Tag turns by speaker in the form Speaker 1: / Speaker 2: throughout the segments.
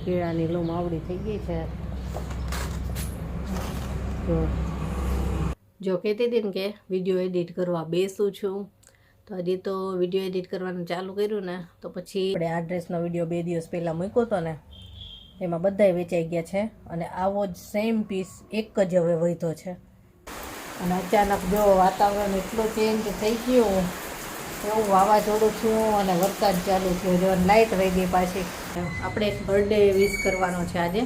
Speaker 1: કેળાની લૂમ આવડી થઈ ગઈ છે. જો કહેતી હતી ને કે વિડીયો એડિટ કરવા બેસું છું, તો હજી તો વિડીયો એડિટ કરવાનું ચાલુ કર્યું ને તો પછી આપણે આ ડ્રેસનો વિડીયો 2 દિવસ પહેલાં મૂક્યો હતો ને, એમાં બધાય વેચાઈ ગયા છે અને આવો જ સેમ પીસ એક જ હવે વધ્યો છે. અને અચાનક જો વાતાવરણ એટલું ચેન્જ થઈ ગયું, એવું વાવાઝોડું થયું અને વરસાદ ચાલુ થયો, જો લાઇટ રહી ગઈ પાછી. આપણે એક બર્થડે વિશ કરવાનો છે આજે.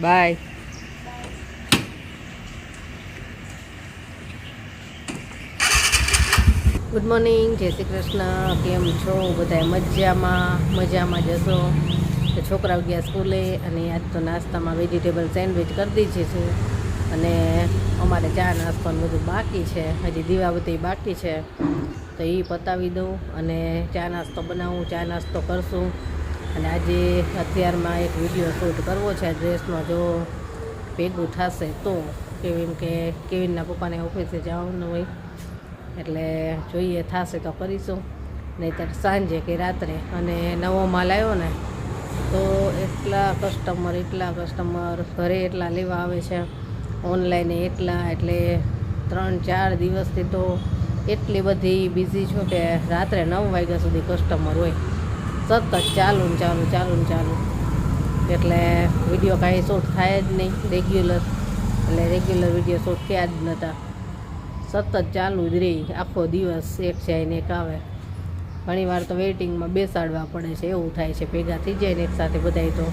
Speaker 1: બાય. ગુડ મોર્નિંગ, જય શ્રી કૃષ્ણ. કેમ છો બધા? મજામાં જશો. તો છોકરાઓ ગયા સ્કૂલે અને આજ તો નાસ્તામાં વેજીટેબલ સેન્ડવિચ કરી દીધી છે અને અમારે ચા નાસ્તાનું બધું બાકી છે, હજી દીવાબત્તી બાકી છે, તો એ પતાવી દઉં અને ચા નાસ્તો બનાવું, ચા નાસ્તો કરશું. અને આજે અત્યારમાં એક વિડીયો શૂટ કરવો છે ડ્રેસનો, જો ભેગું થશે તો. કેવિનના પપ્પાને ઓફિસે જવાનું હોય એટલે જોઈએ, થશે તો કરીશું, નહીંતર સાંજે કે રાત્રે. અને નવો માલ આવ્યો ને તો એટલા કસ્ટમર ઘરે એટલા લેવા આવે છે, ઓનલાઈન એટલા, એટલે 3-4 દિવસથી તો એટલી બધી બિઝી છું કે રાત્રે 9 વાગ્યા સુધી કસ્ટમર હોય, સતત ચાલુ ને ચાલુ. એટલે વિડીયો કાંઈ શૂટ થાય જ નહીં રેગ્યુલર વિડીયો શૂટ થયા જ નહોતા. સતત ચાલુ જ રહી આખો દિવસ, એક જાય ને એક આવે. ઘણીવાર તો વેઇટિંગમાં બેસાડવા પડે છે, એવું થાય છે. ભેગા થઈ જાય ને એક સાથે બધાય તો,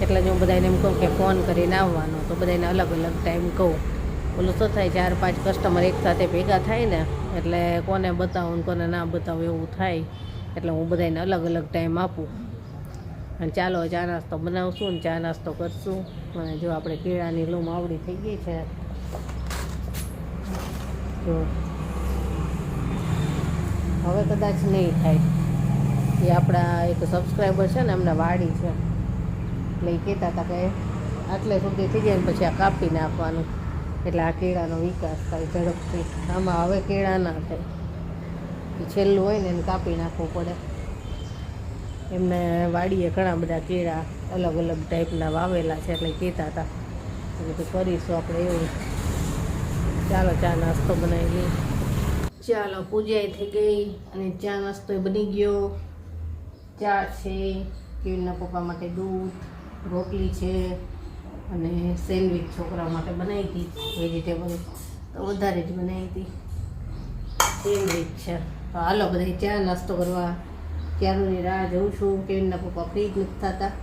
Speaker 1: એટલે જ હું બધાને એમ કહું કે ફોન કરીને આવવાનો, તો બધાને અલગ ટાઈમ કહું. ઓલું શું થાય, 4-5 કસ્ટમર એક સાથે ભેગા થાય ને એટલે કોને બતાવું ને કોને ના બતાવું એવું થાય, એટલે હું બધાને અલગ ટાઈમ આપું. અને ચાલો ચા નાસ્તો બનાવશું ને ચા નાસ્તો કરશું. અને જો આપણે કેળાની લૂમ આવડી થઈ ગઈ છે. જો હવે કદાચ નહીં થાય, એ આપણા એક સબસ્ક્રાઈબર છે ને, એમના વાડી છે, એટલે એ કહેતા હતા કે આટલે સુધી થઈ જાય ને પછી આ કાપી નાખવાનું, એટલે આ કેળાનો વિકાસ થાય ઝડપથી. આમાં હવે કેળા ના થાય, એ છેલ્લું હોય ને એને કાપી નાખવું પડે. એમને વાડીએ ઘણા બધા કેળા અલગ ટાઈપના વાવેલા છે, એટલે કહેતા હતા એટલે કરીશું આપણે એવું. ચાલો ચા નાસ્તો બનાવી લઈએ. ચાલો પૂજાઈ થઈ ગઈ અને ચા નાસ્તો બની ગયો. ચા છે, કેવીનના પપ્પા માટે દૂધ, રોટલી છે અને સેન્ડવિચ છોકરા માટે બનાવી હતી, વેજીટેબલ તો વધારે જ બનાવી હતી. સેન્ડવિચ છે. તો હાલો બધા ચા નાસ્તો કરવા. ક્યારની રાહ જોઉં છું, કેવીનના પપ્પા ફ્રી જ નથી થતા,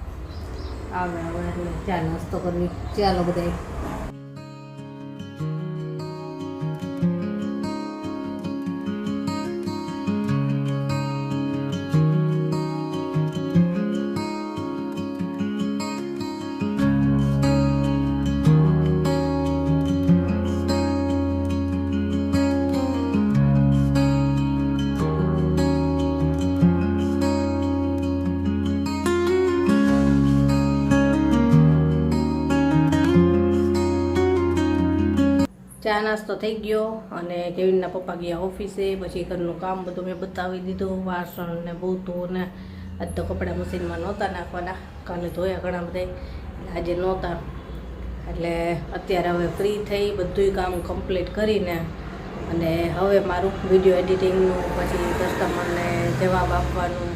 Speaker 1: આવે એટલે ચા નાસ્તો કરવી. ચાલો બધા. ચા નાસ્તો થઈ ગયો અને કેવિનના પપ્પા ગયા ઓફિસે. પછી ઘરનું કામ બધું મેં બતાવી દીધું, વાસણ ને બૂતું ને. આજ તો કપડાં મશીનમાં નહોતા નાખવાના, કાલે ધોયા ઘણા બધા, આજે નહોતા. એટલે અત્યારે હવે ફ્રી થઈ બધું કામ કમ્પ્લીટ કરીને અને હવે મારું વિડીયો એડિટિંગનું પછી કસ્ટમરને જવાબ આપવાનું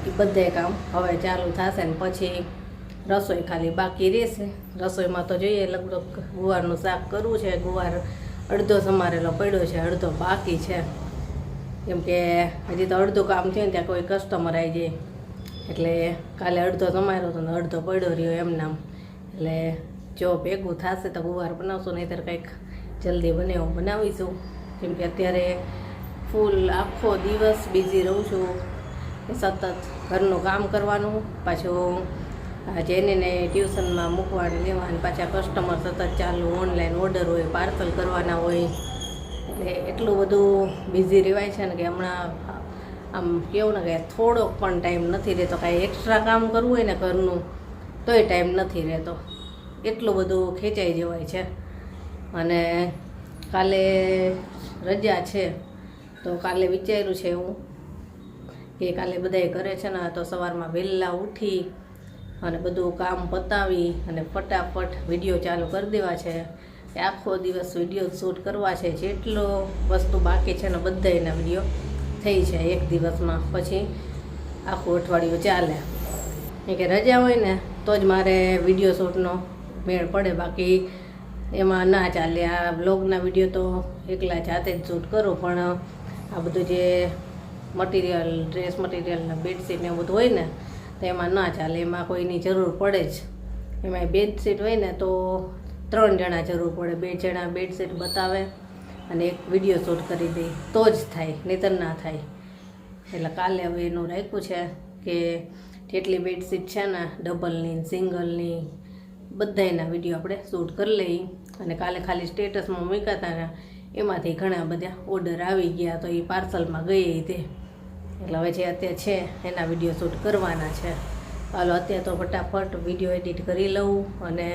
Speaker 1: એ બધે કામ હવે ચાલુ થશે ને પછી રસોઈ ખાલી બાકી રહેશે. રસોઈમાં તો જોઈએ લગભગ ગુવારનું શાક કરવું છે. ગુવાર અડધો સમારેલો પડ્યો છે, અડધો બાકી છે. કેમ કે હજી તો અડધું કામ થયું ને ત્યાં કોઈ કસ્ટમર આવી જાય એટલે કાલે અડધો સમાર્યો હતો ને અડધો પડ્યો રહ્યો એમ નામ. એટલે જો ભેગું થશે તો ગુવાર બનાવશું, નહીંતર કંઈક જલ્દી બને એવું બનાવીશું. કેમ કે અત્યારે ફૂલ આખો દિવસ બિઝી રહું છું, સતત ઘરનું કામ કરવાનું, પાછું જેને ટ્યુશનમાં મૂકવાનું લેવાનું, પાછા કસ્ટમર સતત ચાલુ, ઓનલાઈન ઓર્ડર હોય, પાર્સલ કરવાના હોય, એટલે એટલું બધું બિઝી રહેવાય છે ને કે હમણાં આમ કેવું ને કે થોડોક પણ ટાઈમ નથી રહેતો. કાંઈ એક્સ્ટ્રા કામ કરવું હોય ને ઘરનું તોય ટાઈમ નથી રહેતો, એટલું બધું ખેંચાઈ જવાય છે. અને કાલે રજા છે તો કાલે વિચાર્યું છે હું કે કાલે બધાએ ઘરે છે ને તો સવારમાં વહેલા ઉઠી અને બધું કામ પતાવી અને ફટાફટ વિડીયો ચાલુ કરી દેવા છે. કે આખો દિવસ વિડીયો શૂટ કરવા છે. જેટલો વસ્તુ બાકી છે ને બધાના વિડીયો થઈ જાય એક દિવસમાં, પછી આખું અઠવાડિયું ચાલે. કે રજા હોય ને તો જ મારે વિડીયો શૂટનો મેળ પડે, બાકી એમાં ના ચાલે. આ બ્લોગના વિડીયો તો એકલા જાતે જ શૂટ કરું, પણ આ બધું જે મટીરિયલ, ડ્રેસ મટીરિયલ ને બેડશીટ ને એવું બધું હોય ને તો એમાં ના ચાલે, એમાં કોઈની જરૂર પડે જ. એમાં બેડશીટ હોય ને તો 3 જણા જરૂર પડે. 2 જણા બેડશીટ બતાવે અને એક વિડીયો શૂટ કરી દે તો જ થાય, નહીંતર ના થાય. એટલે કાલે હવે એનું રાખ્યું છે કે જેટલી બેડશીટ છે ને ડબલની સિંગલની બધાના વિડીયો આપણે શૂટ કરી લઈએ. અને કાલે ખાલી સ્ટેટસમાં મૂક્યા હતા ને એમાંથી ઘણા બધા ઓર્ડર આવી ગયા, તો એ પાર્સલમાં ગઈ તે. એટલે હવે જે અત્યારે છે એના વિડીયો શૂટ કરવાના છે. ચાલો અત્યારે તો ફટાફટ વિડીયો એડિટ કરી લઉં અને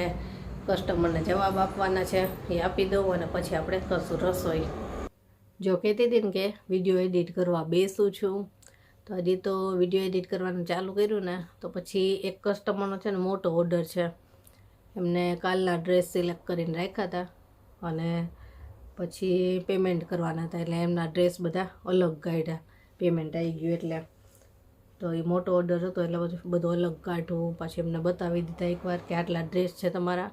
Speaker 1: કસ્ટમરને જવાબ આપવાના છે એ આપી દઉં અને પછી આપણે કરશું રસોઈ. જો કહેતી હતી ને કે વિડીયો એડિટ કરવા બેસું છું, તો હજી તો વિડીયો એડિટ કરવાનું ચાલુ કર્યું ને તો પછી એક કસ્ટમરનો છે ને મોટો ઓર્ડર છે. એમને કાલના ડ્રેસ સિલેક્ટ કરીને રાખ્યા હતા અને પછી પેમેન્ટ કરવાના હતા, એટલે એમના ડ્રેસ બધા અલગ કાઢ્યા. પેમેન્ટ આવી ગયું એટલે તો એ મોટો ઓર્ડર હતો એટલે બધું અલગ કાઢવું, પછી એમને બતાવી દીધા એકવાર કે આટલા ડ્રેસ છે તમારા.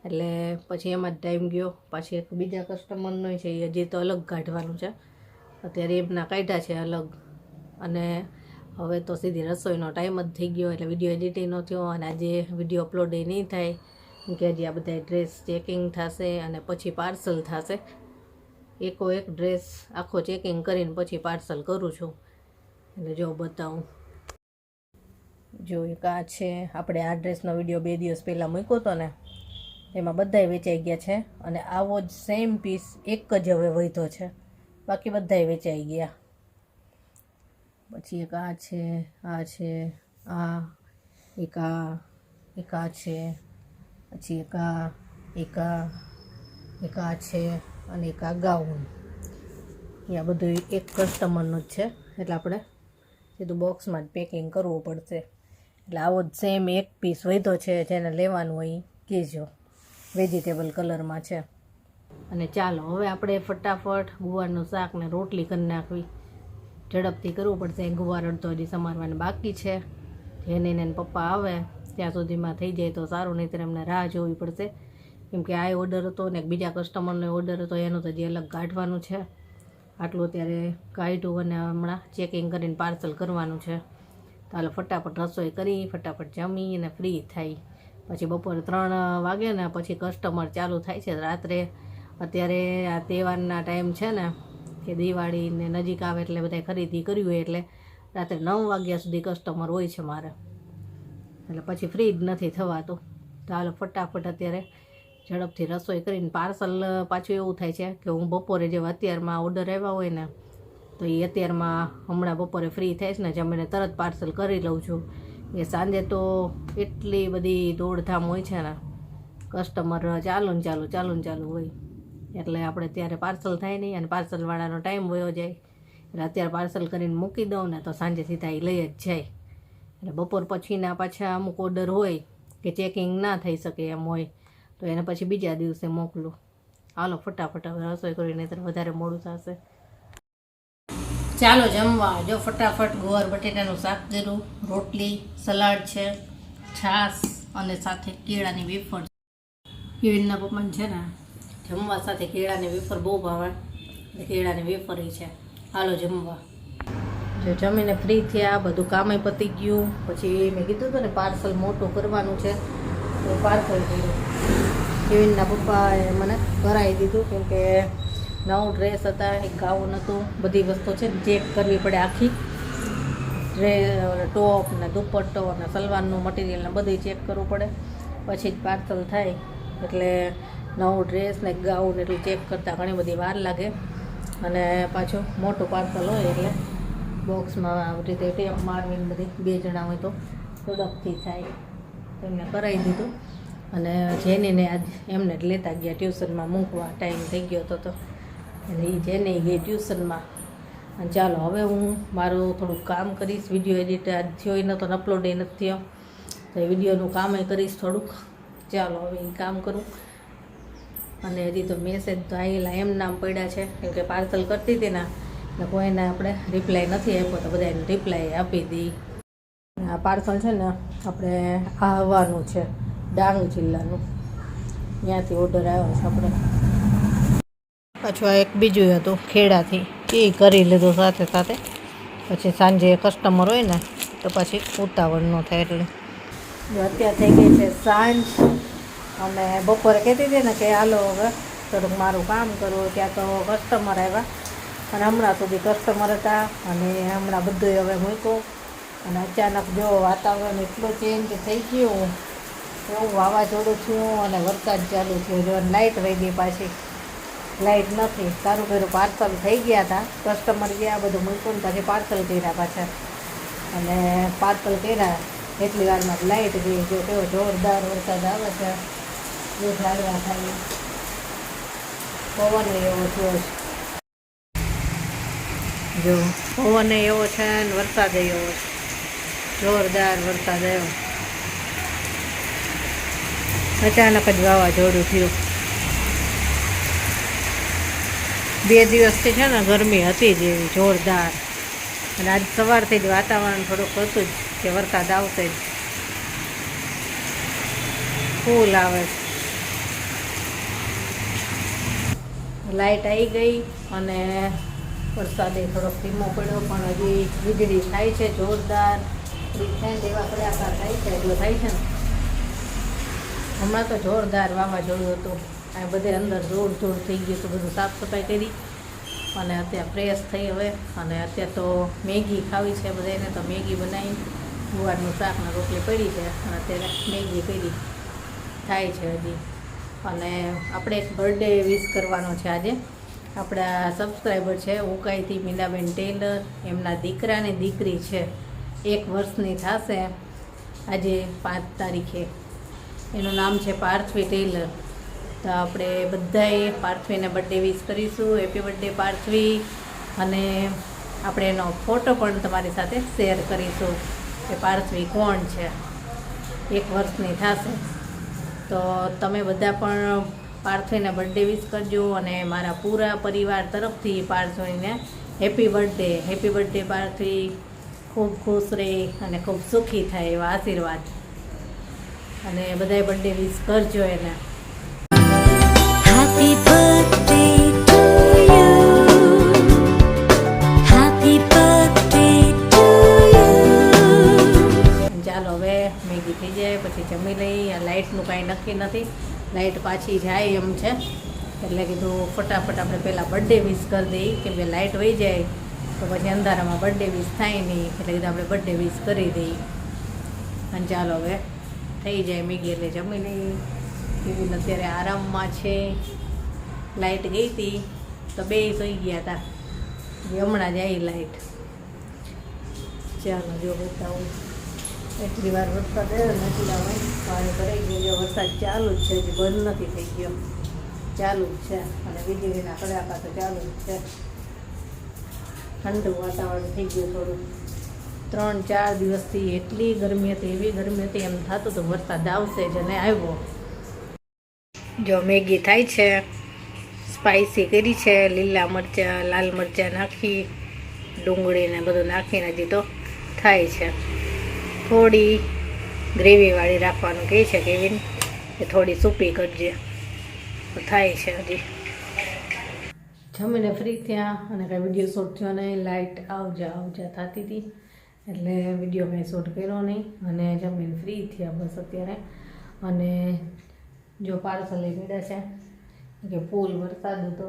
Speaker 1: એટલે પછી એમાં જ ટાઈમ ગયો. પાછી એક બીજા કસ્ટમરનો છે એ હજી તો અલગ કાઢવાનું છે, અત્યારે એમના કાઢ્યા છે અલગ. અને હવે તો સીધી રસોઈનો ટાઈમ જ થઈ ગયો એટલે વિડીયો એડિટિંગ ન થયો અને આજે વિડીયો અપલોડ એ નહીં થાય કે હજી આ બધા ડ્રેસ ચેકિંગ થશે અને પછી પાર્સલ થશે. એકો એક ડ્રેસ આખો ચેકિંગ કરીને પછી પાર્સલ કરું છું. એટલે જો બતાવું, જો એક આ છે, આપણે આ ડ્રેસનો વિડીયો 2 દિવસ પહેલાં મૂક્યો હતો ને એમાં બધાય વેચાઈ ગયા છે. અને આવો જ સેમ પીસ એક જ હવે વધ્યો છે, બાકી બધાય વેચાઈ ગયા. પછી એક આ છે, આ છે, આ એક આ છે, પછી એક આ છે અને એક આ ગાઉન. આ બધું એક કસ્ટમરનું જ છે એટલે આપણે સીધું બોક્સમાં જ પેકિંગ કરવું પડશે. એટલે આવો જ સેમ એક પીસ વધ્યો છે, જેને લેવાનું હોય કહેજો. વેજીટેબલ કલરમાં છે. અને ચાલો હવે આપણે ફટાફટ ગુવારનું શાક ને રોટલી કરી નાખવી. ઝડપથી કરવું પડશે. ગુવાર અડધો હજી સમારવાનું બાકી છે. જેને એને પપ્પા આવે ત્યાં સુધીમાં થઈ જાય તો સારું, નહીંતર એમને રાહ જોવી પડશે. કેમ કે આ ઓર્ડર હતો ને બીજા કસ્ટમરનો ઓર્ડર હતો, એનું તો હજી અલગ કાઢવાનું છે. આટલું અત્યારે કાઢ્યું અને હમણાં ચેકિંગ કરીને પાર્સલ કરવાનું છે. ચાલો ફટાફટ રસોઈ કરી, ફટાફટ જમી અને ફ્રી થાય. પછી બપોરે 3 વાગે ને પછી કસ્ટમર ચાલુ થાય છે રાત્રે. અત્યારે આ તહેવારના ટાઈમ છે ને કે દિવાળીને નજીક આવે એટલે બધા ખરીદી કર્યું હોય એટલે રાત્રે 9 વાગ્યા સુધી કસ્ટમર હોય છે મારે, એટલે પછી ફ્રી જ નથી થવાતું. ચાલો ફટાફટ અત્યારે ઝડપથી રસોઈ કરીને પાર્સલ. પાછું એવું થાય છે કે હું બપોરે જેવા અત્યારમાં ઓર્ડર આવ્યા હોય ને તો એ અત્યારમાં હમણાં બપોરે ફ્રી થાય છે ને જમીને તરત પાર્સલ કરી લઉં છું. એ સાંજે તો એટલી બધી દોડધામ હોય છે ને, કસ્ટમર ચાલુ હોય એટલે આપણે ત્યારે પાર્સલ થાય નહીં અને પાર્સલવાળાનો ટાઈમ વયો જાય. એટલે અત્યારે પાર્સલ કરીને મૂકી દઉં ને તો સાંજે સીધા એ લઈ જ જાય. એટલે બપોર પછીના પાછા અમુક ઓર્ડર હોય કે ચેકિંગ ના થઈ શકે એમ હોય તો એને પછી બીજા દિવસે મોકલું. હાલો ફટાફટ હવે રસોઈ કરીને તો વધારે મોડું થશે. ચાલો જમવા. જો ફટાફટ ગુવાર બટેટાનું શાક કર્યું, રોટલી, સલાડ છે, છાશ અને સાથે કેળાની વેફર. કેળીના પપ્પાને છે ને જમવા સાથે કેળાની વેફર બહુ ભાવે, એટલે કેળાની વેફર છે. હાલો જમવા. જો જમીને ફ્રી થયા, બધું કામે પતી ગયું. પછી મેં કીધું હતું ને પાર્સલ મોટું કરવાનું છે, તો પાર્સલ કર્યું. કેવીનના પપ્પાએ મને કરાવી દીધું, કેમકે નવું ડ્રેસ હતા, એક ગાઉન હતું, બધી વસ્તુ છે ચેક કરવી પડે આખી. ટોપ ને દુપટ્ટો ને સલવારનું મટીરિયલ ને બધું ચેક કરવું પડે, પછી જ પાર્સલ થાય. એટલે નવું ડ્રેસ ને ગાઉન એટલું ચેક કરતાં ઘણી બધી વાર લાગે. અને પાછું મોટું પાર્સલ હોય એટલે બોક્સમાં આવી રીતે ટેપ મારવીને બધી 2 જણા હોય તો ઝડપથી થાય. એમને કરાવી દીધું. અને જેનીને આજ એમને જ લેતા ગયા ટ્યુશનમાં મૂકવા, ટાઈમ થઈ ગયો હતો તો એટલે એ જેની ગઈ ટ્યુશનમાં. અને ચાલો હવે હું મારું થોડુંક કામ કરીશ. વિડીયો એડિટ આજ થયો નહોતો, અપલોડ નથી થયો, તો એ વિડીયોનું કામ કરીશ થોડુંક. ચાલો હવે એ કામ કરું. અને હજી તો મેસેજ તો આવેલા એમ નામ પડ્યા છે, કેમકે પાર્સલ કરતી હતી ને એટલે કોઈને આપણે રિપ્લાય નથી આપ્યો, તો બધાને રિપ્લાય આપી દઈ. આ પાર્સલ છે ને આપણે આવવાનું છે ડાંગ જિલ્લાનું, ત્યાંથી ઓર્ડર આવ્યો છે આપણે. પાછું આ એક બીજું હતું ખેડાથી, એ કરી લીધું સાથે સાથે. પછી સાંજે કસ્ટમર હોય ને તો પછી ઉતાવળ ન થાય. એટલે અત્યારે થઈ ગઈ છે સાંજ. અને બપોરે કહેતી હતી ને કે હાલો હવે થોડુંક મારું કામ કરું, ત્યાં તો કસ્ટમર આવ્યા. અને હમણાં સુધી કસ્ટમર હતા, અને હમણાં બધું હવે મૂક્યું. અને અચાનક જો વાતાવરણ એટલું ચેન્જ થઈ ગયું, એવું વાવાઝોડું થયું અને વરસાદ ચાલુ થયો. જો લાઇટ વહી ગઈ, પાછી લાઇટ નથી. સારું કર્યું પાર્સલ થઈ ગયા હતા, કસ્ટમર ગયા, બધું મૂક્યું ને પછી પાર્સલ કર્યા પાછા. અને પાર્સલ કર્યા એટલી વારમાં લાઇટ ગઈ. જો કેવો જોરદાર વરસાદ આવે છે, જો ઝાડવા થાય, પવન એવો થયો છે. જો પવન એવો છે ને વરસાદ એવો છે, જોરદાર વરસાદ આવ્યો. અચાનક જ વાવાઝોડું થયું. 2 દિવસથી છે ને ગરમી હતી જ એવી જોરદાર. અને આજ સવારથી જ વાતાવરણ થોડુંક હતું જ કે વરસાદ આવશે જ, ફૂલ આવે છે. લાઇટ આવી ગઈ અને વરસાદે થોડોક ધીમો પડ્યો, પણ હજી વીજળી થાય છે જોરદાર. થાય એવા કડાકા થાય છે, એટલું થાય છે ને. હમણાં તો જોરદાર વાવાઝોડું હતું. આ બધે અંદર જોર થઈ ગયું હતું, બધું સાફ સફાઈ કરી અને અત્યારે ફ્રેશ થઈ હવે. અને અત્યારે તો મેગી ખાવી છે બધાને, તો મેગી બનાવી, ગુવારનું શાક ને રોટલી પડી છે, અને અત્યારે મેગી કરી થાય છે હજી. અને આપણે એક બર્થડે વિશ કરવાનો છે આજે. આપણા સબસ્ક્રાઈબર છે ઉકાઈથી મીનાબેન ટેલર, એમના દીકરાની દીકરી છે, 1 વર્ષની થશે આજે 5 તારીખે. એનું નામ છે પાર્થવી ટેલર. તો આપણે બધાએ પાર્થવીને બર્થડે વિશ કરીશું. Happy birthday Parthvi. અને આપણે એનો ફોટો પણ તમારી સાથે શેર કરીશું કે પાર્થવી કોણ છે, 1 વર્ષની થશે. તો તમે બધા પણ પાર્થવીને બર્થડે વિશ કરજો. અને મારા પૂરા પરિવાર તરફથી પાર્થવીને હેપી બર્થડે પાર્થવી. ખૂબ ખુશ રહે અને ખૂબ સુખી થાય એવા આશીર્વાદ. અને બધાએ બર્થડે વિશ કરજો એને.
Speaker 2: Happy birthday to you. Happy birthday to you.
Speaker 1: ચાલો હવે મેગી થઈ જાય પછી જમી લઈ. આ લાઇટનું કાંઈ નક્કી નથી, લાઇટ પાછી જાય એમ છે, એટલે કીધું ફટાફટ આપણે પહેલાં બર્થડે વિશ કરી દઈએ, કેમ કે લાઇટ વહી જાય તો પછી અંધારામાં બર્થડે વિશ થાય નહીં, એટલે કીધું આપણે બર્થડે વિશ કરી દઈએ. અને ચાલો હવે થઈ જાય મેગી એટલે જમી લઈએ. એવી અત્યારે આરામમાં છે. લાઇટ ગઈ હતી તો 2 સુઈ ગયા હતા, હમણાં જ આવી લાઇટ. ચાલો જો બતાવું, એટલી વાર વરસાદ આવ્યો ને એટલા પાણી ભરાઈ ગયો. વરસાદ ચાલુ જ છે, હજી બંધ નથી થઈ ગયો, ચાલુ જ છે. અને વીજળીના કડાકા તો ચાલુ જ છે. ઠંડુ વાતાવરણ થઈ ગયું થોડું. 3-4 દિવસથી એટલી ગરમી હતી, એવી ગરમી હતી, એમ થતું તો વરસાદ આવશે જ, અને આવ્યો. જો મેગી થાય છે સ્પાઇસી કરી છે, લીલા મરચાં, લાલ મરચાં નાખી, ડુંગળીને બધું નાખીને હજી તો થાય છે. થોડી ગ્રેવીવાળી રાખવાનું કહે છે કેવિન, કે થોડી સૂપી કરજે, તો થાય છે હજી. જમીને ફ્રી થયા અને કાંઈ વિડીયો શૂટ થયો નહીં, લાઇટ આવજા થતી હતી એટલે વિડીયો મેં શૂટ કર્યો નહીં. અને જમીને ફ્રી થયા બસ અત્યારે. અને જો પાર્સલ લઈ મળ્યા છે કે ફૂલ વરસાદ હતો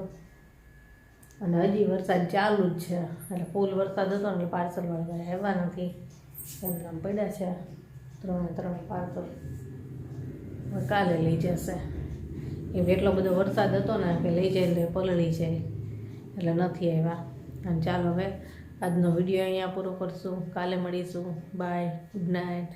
Speaker 1: અને હજી વરસાદ ચાલુ જ છે, એટલે ફૂલ વરસાદ હતો ને પાર્સલવાળા આવ્યા નથી, એમ પડ્યા છે 3 પાર્સલ. કાલે લઈ જશે એમ, એટલો બધો વરસાદ હતો ને કે લઈ જાય એટલે પલળી જાય એટલે નથી આવ્યા. અને ચાલો હવે આજનો વિડીયો અહીંયા પૂરો કરશું, કાલે મળીશું. Bye, good night.